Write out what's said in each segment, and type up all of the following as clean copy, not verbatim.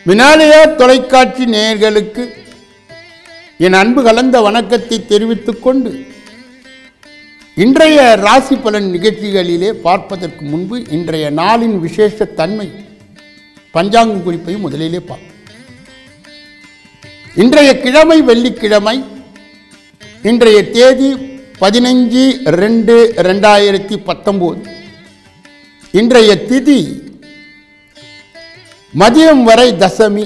விநாயகா தொலைக்காட்சி நேயர்களுக்கு என் அன்பு கலந்த வணக்கத்தை தெரிவித்துக் கொண்டு இன்றைய ராசி பலன் நிகழ்ச்சிகளிலே பார்ப்பதற்கு முன்பு இன்றைய நாளின் விசேஷ தன்மை பஞ்சாங்க குறிப்பை முதலிலே பார்ப்போம். இன்றைய கிழமை வெள்ளிக்கிழமை. இன்றைய தேதி 15/2/2019. இன்றைய திதி மதியம் வரை தசமி,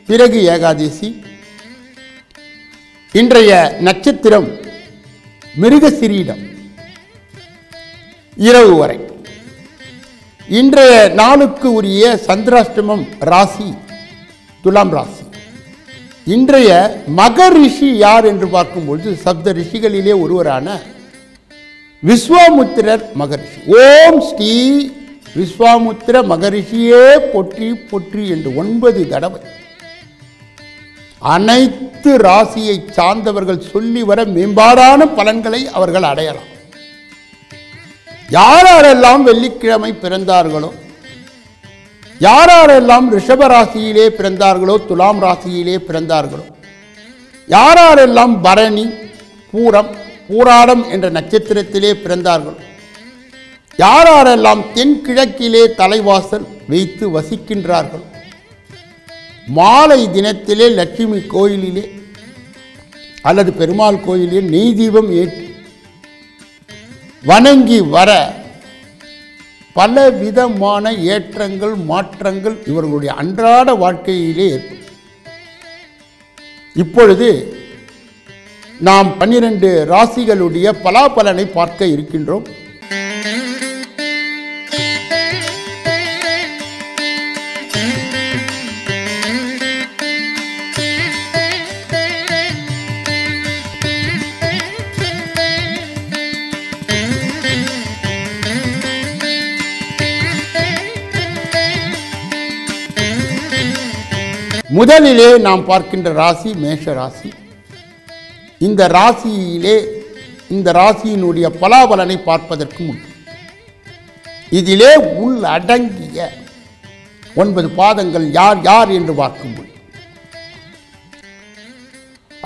பிறகு ஏகாதசி. இன்றைய நட்சத்திரம் மிருகசிரீடம், இரவு வரை. இன்றைய நாளுக்கு உரிய சந்திராஷ்டமம் ராசி துலாம் ராசி. இன்றைய மகர் ரிஷி யார் என்று பார்க்கும்பொழுது சப்த ரிஷிகளிலே ஒருவரான விஸ்வாமுத்திரர் மகரிஷி. ஓம் ஸ்ரீ விஸ்வாமுத்திர மகரிஷியே போற்றி போற்றி என்று 9 தடவை அனைத்து ராசியை சார்ந்தவர்கள் சொல்லி வர மேம்பாடான பலன்களை அவர்கள் அடையலாம். யாரெல்லாம் வெள்ளிக்கிழமை பிறந்தார்களோ, யாரெல்லாம் ரிஷப ராசியிலே பிறந்தார்களோ, துலாம் ராசியிலே பிறந்தார்களோ, யாரெல்லாம் பரணி, பூரம், பூராடம் என்ற நட்சத்திரத்திலே பிறந்தார்களோ, யாரெல்லாம் தென்கிழக்கிலே தலைவாசல் வைத்து வசிக்கின்றார்கள், மாலை தினத்திலே லட்சுமி கோயிலிலே அல்லது பெருமாள் கோயிலே நெய் தீபம் ஏற்றி வணங்கி வர பல விதமான ஏற்றங்கள் மாற்றங்கள் இவர்களுடைய அன்றாட வாழ்க்கையிலே ஏற்படும். இப்பொழுது நாம் 12 ராசிகளுடைய பலாபலனை பார்க்க இருக்கின்றோம். முதலிலே நாம் பார்க்கின்ற ராசி மேஷ ராசி. இந்த ராசியிலே இந்த ராசியினுடைய பலாபலனை பார்ப்பதற்கு முன் இதிலே உள் அடங்கிய 9 பாதங்கள் யார் யார் என்று பார்க்கும்போது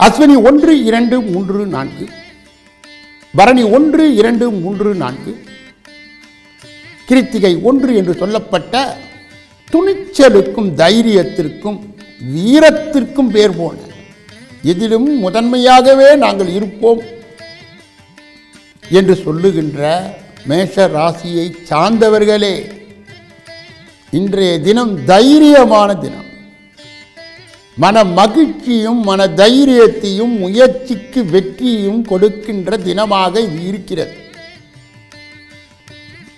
அஸ்வினி 1, 2, 3, 4, பரணி 1, 2, 3, 4, கிருத்திகை 1 என்று சொல்லப்பட்ட துணிச்சலுக்கும் தைரியத்திற்கும் வீரத்திற்கும் பேர் போன, எதிலும் முதன்மையாகவே நாங்கள் இருப்போம் என்று சொல்லுகின்ற மேஷ ராசியை சார்ந்தவர்களே, இன்றைய தினம் தைரியமான தினம். மன மகிழ்ச்சியும் மன தைரியத்தையும் முயற்சிக்கு வெற்றியும் கொடுக்கின்ற தினமாக இது இருக்கிறது.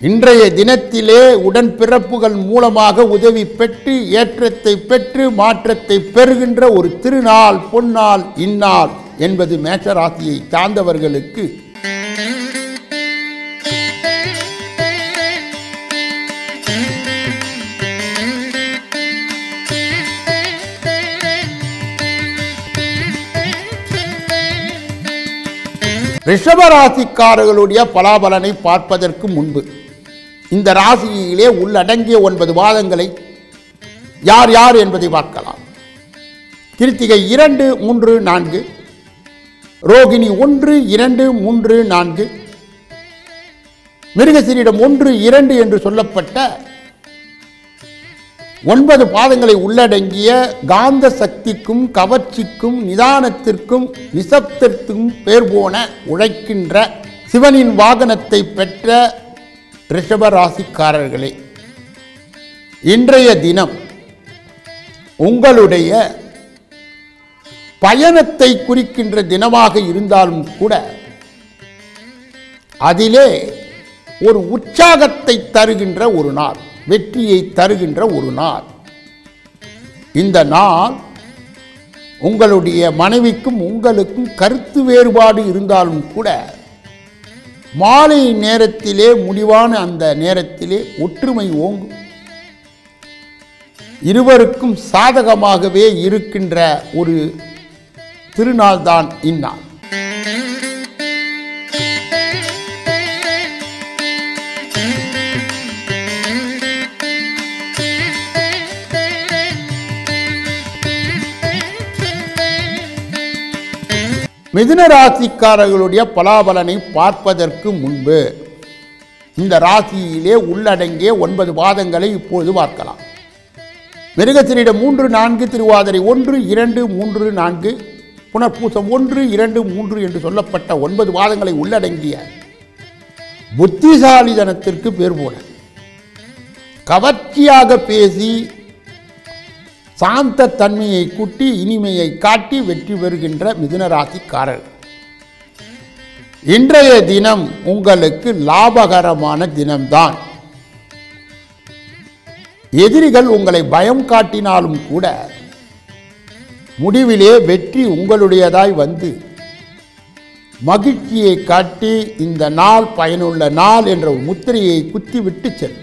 இன்றைய தினத்திலே உடன்பிறப்புகள் மூலமாக உதவி பெற்று ஏற்றத்தை பெற்று மாற்றத்தை பெறுகின்ற ஒரு திருநாள், பொன்னாள், இந்நாள் என்பது மேஷராசியை சார்ந்தவர்களுக்கு ரிஷபராசிக்காரர்களுடைய பலாபலனை பார்ப்பதற்கு முன்பு இந்த ராசியிலே உள்ளடங்கிய 9 பாதங்களை யார் யார் என்பதை பார்க்கலாம். கிருத்திகை 2, 3, 4, ரோகிணி 1, 2, 3, 4, மிருகசீரிடம் 1, 2 என்று சொல்லப்பட்ட 9 பாதங்களை உள்ளடங்கிய காந்த சக்திக்கும் கவர்ச்சிக்கும் நிதானத்திற்கும் நிசப்தத்திற்கும் பேர் போன உழைக்கின்ற சிவனின் வாகனத்தை பெற்ற ரிஷப ராசிக்காரர்களே, இன்றைய தினம் உங்களுடைய பயணத்தை குறிக்கின்ற தினமாக இருந்தாலும் கூட அதிலே ஒரு உற்சாகத்தை தருகின்ற ஒரு நாள், வெற்றியை தருகின்ற ஒரு நாள். இந்த நாள் உங்களுடைய மனைவிக்கும் உங்களுக்கும் கருத்து வேறுபாடு இருந்தாலும் கூட மாலை நேரத்திலே முடிவான அந்த நேரத்திலே ஒற்றுமை ஓங்கும். இருவருக்கும் சாதகமாகவே இருக்கின்ற ஒரு திருநாள் தான் இந்நாள். மிதுன ராசிக்காரர்களுடைய பலாபலனை பார்ப்பதற்கு முன்பு இந்த ராசியிலே உள்ளடங்கிய 9 பாதங்களை இப்பொழுது பார்க்கலாம். மிருகசீரிடம் 3, 4, திருவாதிரை 1, 2, 3, 4, புனர்பூசம் 1, 2, 3 என்று சொல்லப்பட்ட 9 பாதங்களை உள்ளடங்கிய புத்திசாலிதனத்திற்கு பேர் போன கவர்ச்சியாக பேசி சாந்த தன்மையை கூட்டி இனிமையை காட்டி வெற்றி பெறுகின்ற மிதுன ராசிக்காரர்கள். இன்றைய தினம் உங்களுக்கு லாபகரமான தினம்தான். எதிரிகள் உங்களை பயம் காட்டினாலும் கூட முடிவிலே வெற்றி உங்களுடையதாய் வந்து மகிழ்ச்சியை காட்டி இந்த நாள் பயனுள்ள நாள் என்ற ஒரு முத்திரையை குத்திவிட்டு செல்லும்.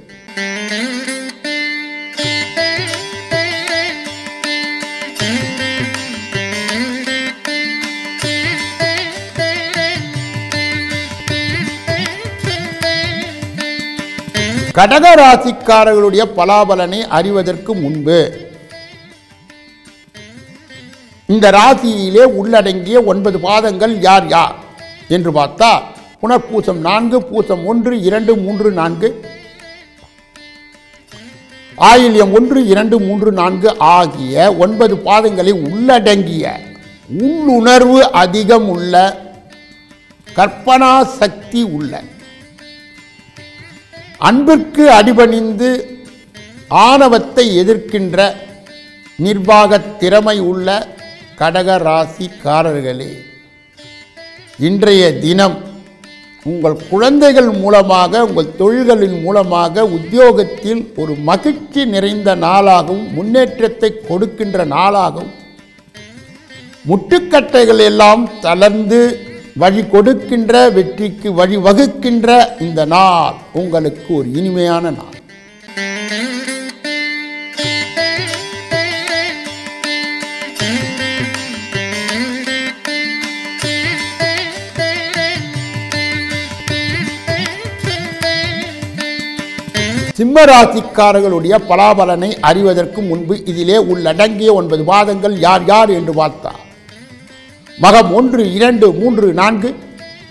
கடக ராசிக்காரர்களுடைய பலாபலனை அறிவதற்கு முன்பு இந்த ராசியிலே உள்ளடங்கிய 9 பாதங்கள் யார் யார் என்று பார்த்தால் புனர்பூசம் 4, பூசம் 1, 2, 3, 4, ஆயில்யம் 1, 2, 3, 4 ஆகிய 9 பாதங்களை உள்ளடங்கிய உள்ளுணர்வு அதிகம் உள்ள கற்பனா சக்தி உள்ள அன்பிற்கு அடிபணிந்து ஆணவத்தை எதிர்க்கின்ற நிர்வாக திறமை உள்ள கடக ராசிக்காரர்களே, இன்றைய தினம் உங்கள் குழந்தைகள் மூலமாக உங்கள் தொழில்களின் மூலமாக உத்தியோகத்தில் ஒரு மகிழ்ச்சி நிறைந்த நாளாகவும் முன்னேற்றத்தை கொடுக்கின்ற நாளாகவும் முட்டுக்கட்டைகள் எல்லாம் தளர்ந்து வழி கொடுக்கின்ற வெற்றிக்கு வழி வகுக்கின்ற இந்த நாள் உங்களுக்கு ஒரு இனிமையான நாள். சிம்ம ராசிக்காரர்களுடைய பலாபலனை அறிவதற்கு முன்பு இதிலே உள்ளடங்கிய 9 பாதங்கள் யார் யார் என்று பார்த்தார். மகம் 1, 2, 3, 4,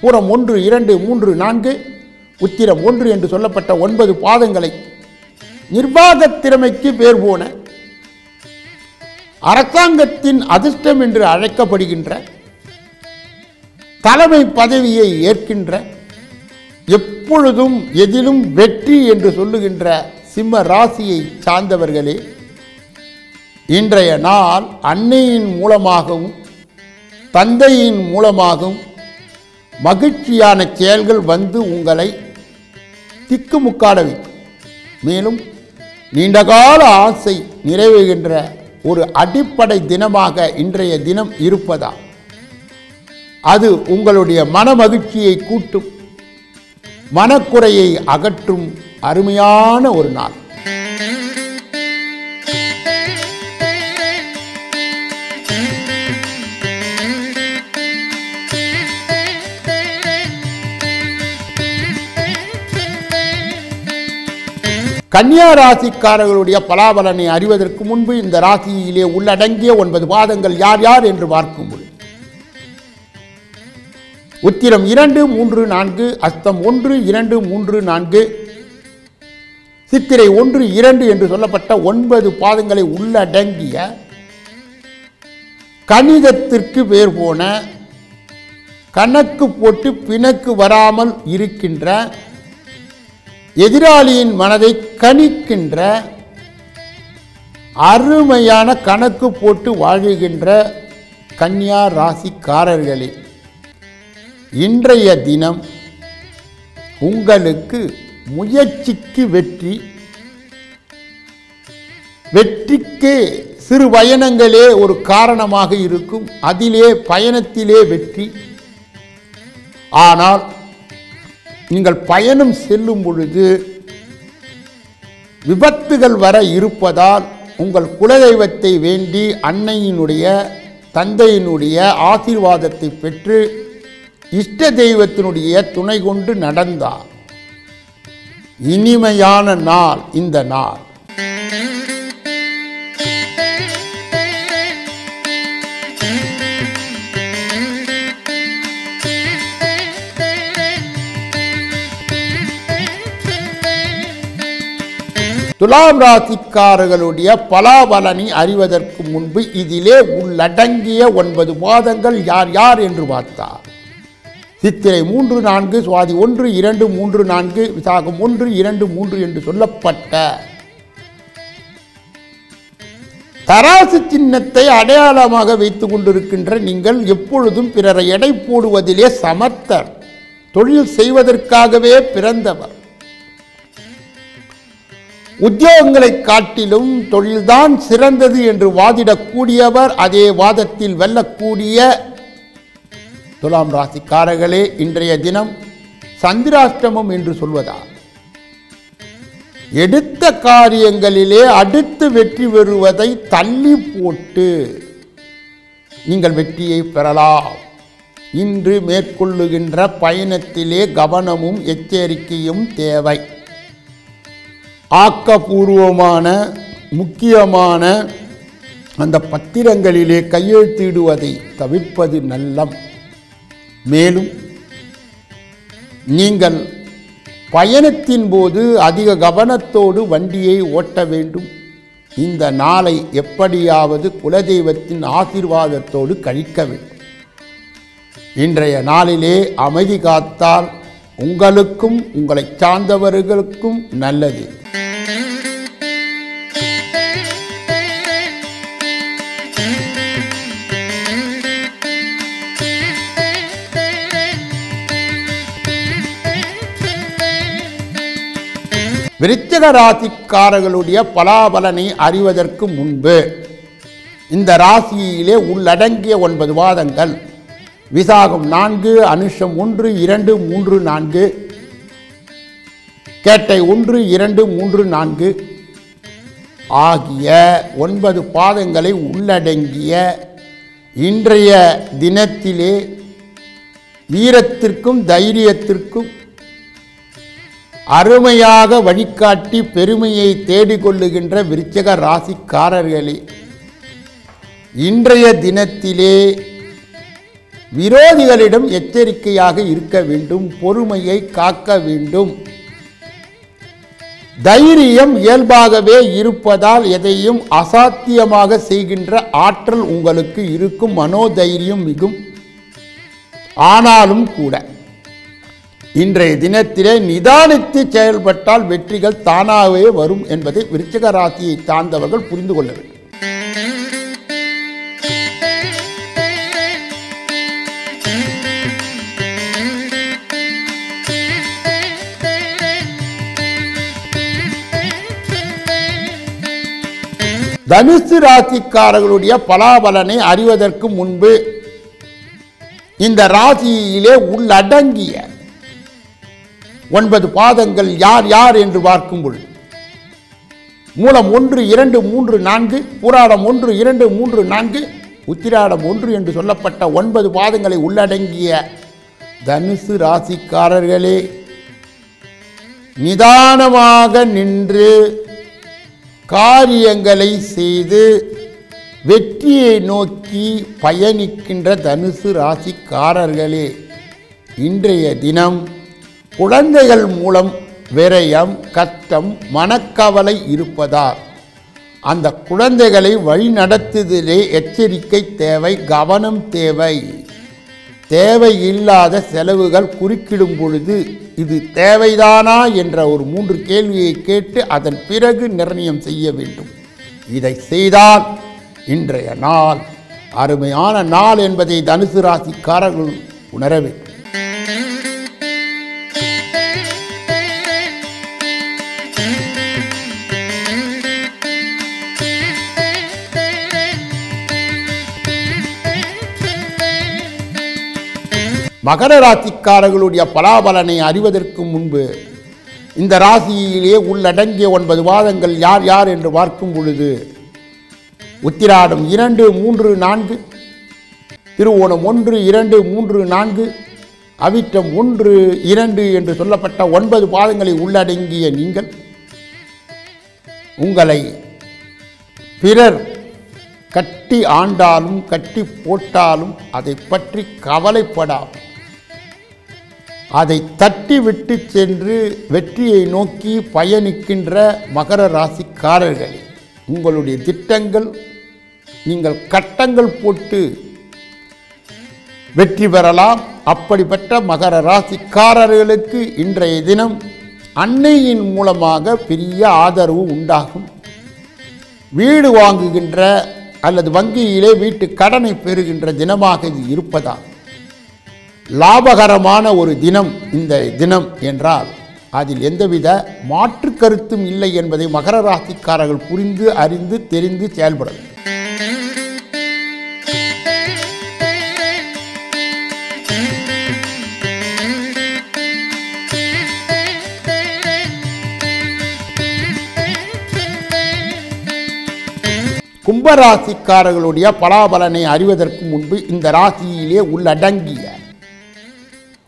பூரம் 1, 2, 3, 4, உத்திரம் 1 என்று சொல்லப்பட்ட 9 பாதங்களை நிர்வாக திறமைக்கு பேர் போன அரசாங்கத்தின் அதிர்ஷ்டம் என்று அழைக்கப்படுகின்ற தலைமை பதவியை ஏற்கின்ற எப்பொழுதும் எதிலும் வெற்றி என்று சொல்லுகின்ற சிம்ம ராசியை சார்ந்தவர்களே, இன்றைய நாள் அன்னையின் மூலமாகவும் தந்தையின் மூலமாகவும் மகிழ்ச்சியான செயல்கள் வந்து உங்களை திக்குமுக்காட வைக்கும். மேலும் நீண்டகால ஆசை நிறைவேறுகின்ற ஒரு அடிப்படை தினமாக இன்றைய தினம் இருப்பதால் அது உங்களுடைய மன மகிழ்ச்சியை கூட்டும், மனக்குறையை அகற்றும் அருமையான ஒரு நாள். கன்னியா ராசிக்காரர்களுடைய பலாபலனை அறிவதற்கு முன்பு இந்த ராசியிலே உள்ளடங்கிய 9 பாதங்கள் யார் யார் என்று பார்க்கும்போது உத்திரம் 2, 3, 4, அஸ்தம் 1, 2, 3, 4, சித்திரை 1, 2 என்று சொல்லப்பட்ட 9 பாதங்களை உள்ளடங்கிய கணிதத்திற்கு பேர் போன கணக்கு போட்டு பிணக்கு வராமல் இருக்கின்ற எதிராளியின் மனதை கணிக்கின்ற அருமையான கணக்கு போட்டு வாழுகின்ற கன்னியா ராசிக்காரர்களே, இன்றைய தினம் உங்களுக்கு முயற்சிக்கு வெற்றி, வெற்றிக்கு சிறு பயணங்களே ஒரு காரணமாக இருக்கும். அதிலே பயணத்திலே வெற்றி. ஆனால் நீங்கள் பயணம் செல்லும் பொழுது விபத்துகள் வர இருப்பதால் உங்கள் குலதெய்வத்தை வேண்டி அன்னையினுடைய தந்தையினுடைய ஆசீர்வாதத்தை பெற்று இஷ்ட தெய்வத்தினுடைய துணை கொண்டு நடந்தார் இனிமையான நாள் இந்த நாள். துலாம் ராசிக்காரர்களுடைய பலாபலனை அறிவதற்கு முன்பு இதிலே உள்ளடங்கிய 9 பாதங்கள் யார் யார் என்று பார்த்தார். சித்திரை 3, 4, சுவாதி 1, 2, 3, 4, விசாகம் 1, 2, 3 என்று சொல்லப்பட்ட தராசு சின்னத்தை அடையாளமாக வைத்துக் கொண்டிருக்கின்ற நீங்கள் எப்பொழுதும் பிறரை எடை போடுவதிலே சமர்த்தர், தொழில் செய்வதற்காகவே பிறந்தவர். உத்தியோகங்களை காட்டிலும் தொழில்தான் சிறந்தது என்று வாதிடக்கூடியவர். அதே வாதத்தில் வெல்லக்கூடிய துலாம் ராசிக்காரர்களே, இன்றைய தினம் சந்திராஷ்டமம் என்று சொல்வதால் எடுத்த காரியங்களிலே அடுத்து வெற்றி பெறுவதை தள்ளி போட்டு நீங்கள் வெற்றியை பெறலாம். இன்று மேற்கொள்ளுகின்ற பயணத்திலே கவனமும் எச்சரிக்கையும் தேவை. ஆக்கப்பூர்வமான முக்கியமான அந்த பத்திரங்களிலே கையெழுத்திடுவதை தவிர்ப்பது நல்லம். மேலும் நீங்கள் பயணத்தின் போது அதிக கவனத்தோடு வண்டியை ஓட்ட வேண்டும். இந்த நாளை எப்படியாவது குலதெய்வத்தின் ஆசீர்வாதத்தோடு கழிக்க வேண்டும். இன்றைய நாளிலே அமைதி காத்தால் உங்களுக்கும் உங்களை சார்ந்தவர்களுக்கும் நல்லது. விருச்சிக ராசிக்காரர்களுடைய பலாபலனை அறிவதற்கு முன்பு இந்த ராசியிலே உள்ளடங்கிய 9 பாதங்கள் விசாகம் 4, அனுஷம் 1, 2, 3, 4, கேட்டை 1, 2, 3, 4 ஆகிய 9 பாதங்களை உள்ளடங்கிய இன்றைய தினத்திலே வீரத்திற்கும் தைரியத்திற்கும் அருமையாக வழிகாட்டி பெருமையை தேடிக்கொள்ளுகின்ற விருச்சிக ராசிக்காரர்களே, இன்றைய தினத்திலே விரோதிகளிடம் எச்சரிக்கையாக இருக்க வேண்டும். பொறுமையை காக்க வேண்டும். தைரியம் இயல்பாகவே இருப்பதால் எதையும் அசாத்தியமாக செய்கின்ற ஆற்றல் உங்களுக்கு இருக்கும். மனோதைரியம் மிகும். ஆனாலும் கூட இன்றைய தினத்திலே நிதானித்து செயல்பட்டால் வெற்றிகள் தானாகவே வரும் என்பதை விருச்சிக ராசியை சார்ந்தவர்கள் புரிந்து கொள்ள வேண்டும். தனுசு ராசிக்காரர்களுடைய பலாபலனை அறிவதற்கு முன்பு இந்த ராசியிலே உள்ளடங்கிய 9 பாதங்கள் யார் யார் என்று பார்க்கும் பொழுது மூலம் 1, 2, 3, 4, பூராடம் 1, 2, 3, 4, உத்திராடம் 1 என்று சொல்லப்பட்ட 9 பாதங்களை உள்ளடங்கிய தனுசு ராசிக்காரர்களே, நிதானமாக நின்று காரியங்களை செய்து வெற்றியை நோக்கி பயணிக்கின்ற தனுசு ராசிக்காரர்களே, இன்றைய தினம் குழந்தைகள் மூலம் விரயம், கஷ்டம், மனக்கவலை இருப்பதால் அந்த குழந்தைகளை வழிநடத்துவதிலே எச்சரிக்கை தேவை, கவனம் தேவை. தேவையில்லாத செலவுகள் குறுக்கிடும் பொழுது இது தேவைதானா என்ற ஒரு 3 கேள்வியை கேட்டு அதன் பிறகு நிர்ணயம் செய்ய வேண்டும். இதை செய்தால் இன்றைய நாள் அருமையான நாள் என்பதை தனுசு ராசிக்காரர்கள் உணர வேண்டும். மகர ராசிக்காரர்களுடைய பலாபலனை அறிவதற்கு முன்பு இந்த ராசியிலே உள்ளடங்கிய 9 பாதங்கள் யார் யார் என்று பார்க்கும் பொழுது உத்திராடம் 2, 3, 4, திருவோணம் 1, 2, 3, 4, அவிட்டம் 1, 2 என்று சொல்லப்பட்ட 9 பாதங்களை உள்ளடங்கிய நீங்கள் உங்களை பிறர் கட்டி ஆண்டாலும் கட்டி போட்டாலும் அதை பற்றி கவலைப்படாமல் அதை தட்டி விட்டு சென்று வெற்றியை நோக்கி பயணிக்கின்ற மகர ராசிக்காரர்களே, உங்களுடைய திட்டங்கள் நீங்கள் கட்டங்கள் போட்டு வெற்றி பெறலாம். அப்படிப்பட்ட மகர ராசிக்காரர்களுக்கு இன்றைய தினம் அன்னையின் மூலமாக பெரிய ஆதரவு உண்டாகும். வீடு வாங்குகின்ற அல்லது வங்கியிலே வீட்டு கடனை பெறுகின்ற தினமாக இது இருப்பதால் லாபகரமான ஒரு தினம் இந்த தினம் என்றால் அதில் எந்தவித மாற்று கருத்தும் இல்லை என்பதை மகர ராசிக்காரர்கள் புரிந்து அறிந்து தெரிந்து செயல்படும். கும்பராசிக்காரர்களுடைய பலாபலனை அறிவதற்கு முன்பு இந்த ராசியிலே உள்ளடங்கிய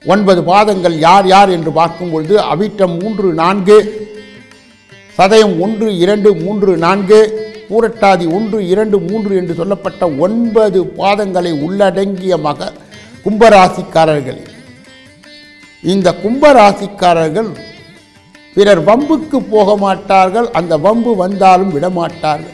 9 பாதங்கள் யார் யார் என்று பார்க்கும் பொழுது அவிட்டம் 3, 4, சதயம் 1, 2, 3, 4, பூரட்டாதி 1, 2, 3 என்று சொல்லப்பட்ட 9 பாதங்களை உள்ளடங்கிய கும்பராசிக்காரர்கள். இந்த கும்பராசிக்காரர்கள் பிறர் வம்புக்கு போக மாட்டார்கள். அந்த வம்பு வந்தாலும் விடமாட்டார்கள்.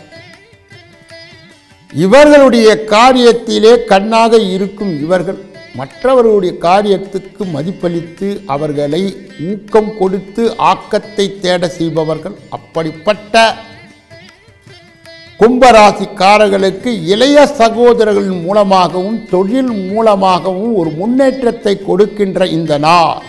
இவர்களுடைய காரியத்திலே கண்ணாக இருக்கும் இவர்கள் மற்றவர்களுடைய காரியத்துக்கு மதிப்பளித்து அவர்களை ஊக்கம் கொடுத்து ஆக்கத்தை தேட செய்பவர்கள். அப்படிப்பட்ட கும்பராசிக்காரர்களுக்கு இளைய சகோதரர்களின் மூலமாகவும் தொழில் மூலமாகவும் ஒரு முன்னேற்றத்தை கொடுக்கின்ற இந்த நாள்,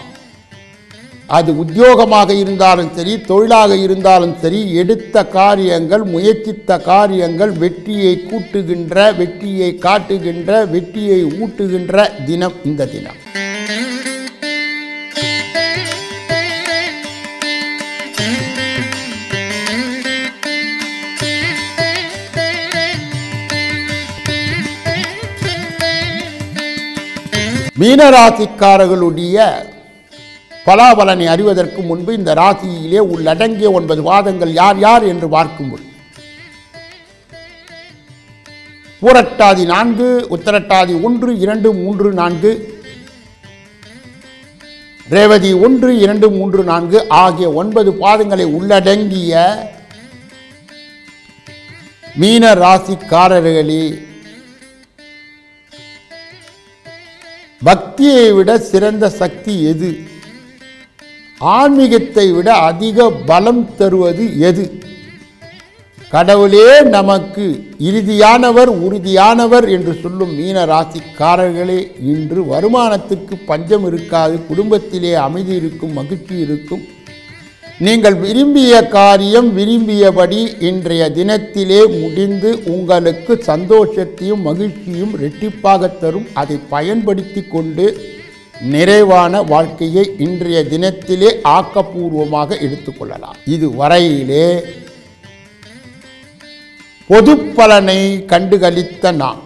அது உத்தியோகமாக இருந்தாலும் சரி, தொழிலாக இருந்தாலும் சரி, எடுத்த காரியங்கள், முயற்சித்த காரியங்கள் வெற்றியை கூட்டுகின்ற, வெற்றியை காட்டுகின்ற, வெற்றியை ஊட்டுகின்ற தினம் இந்த தினம். மீனராசிக்காரர்களுடைய பலாபலனை அறிவதற்கு முன்பு இந்த ராசியிலே உள்ளடங்கிய 9 பாதங்கள் யார் யார் என்று பார்க்கும்போது பூரட்டாதி 4, உத்தரட்டாதி 1, 2, 3, 4, ரேவதி 1, 2, 3, 4 ஆகிய 9 பாதங்களை உள்ளடங்கிய மீன ராசிக்காரர்களே, பக்தியை விட சிறந்த சக்தி எது? ஆன்மீகத்தை விட அதிக பலம் தருவது எது? கடவுளே நமக்கு இறுதியானவர், உறுதியானவர் என்று சொல்லும் மீன ராசிக்காரர்களே, இன்று வருமானத்துக்கு பஞ்சம் இருக்காது. குடும்பத்திலே அமைதி இருக்கும், மகிழ்ச்சி இருக்கும். நீங்கள் விரும்பிய காரியம் விரும்பியபடி இன்றைய தினத்திலே முடிந்து உங்களுக்கு சந்தோஷத்தையும் மகிழ்ச்சியும் இரட்டிப்பாக தரும். அதை பயன்படுத்தி கொண்டு நிறைவான வாழ்க்கையை இன்றைய தினத்திலே ஆக்கப்பூர்வமாக எடுத்துக்கொள்ளலாம். இது வரையிலே பொது பலனை கண்டுகளித்த நாம்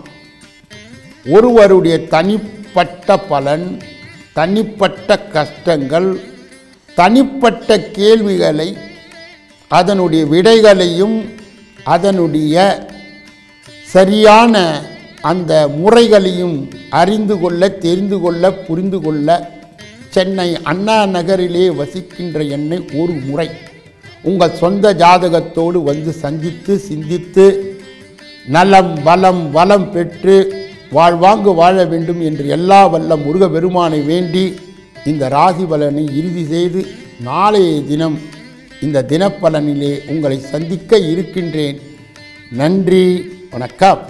ஒருவருடைய தனிப்பட்ட பலன், தனிப்பட்ட கஷ்டங்கள், தனிப்பட்ட கேள்விகளை, அதனுடைய விடைகளையும் அதனுடைய சரியான அந்த முறைகளையும் அறிந்து கொள்ள, தெரிந்து கொள்ள, புரிந்து கொள்ள சென்னை அண்ணா நகரிலே வசிக்கின்ற என்னை ஒரு முறை உங்கள் சொந்த ஜாதகத்தோடு வந்து சந்தித்து சிந்தித்து நலம் வளம் வளம் பெற்று வாழ்வாங்கு வாழ வேண்டும் என்று எல்லா வல்ல முருக பெருமானை வேண்டி இந்த ராசி பலனை இறுதி செய்து நாளைய தினம் இந்த தினப்பலனிலே உங்களை சந்திக்க இருக்கின்றேன். நன்றி, வணக்கம்.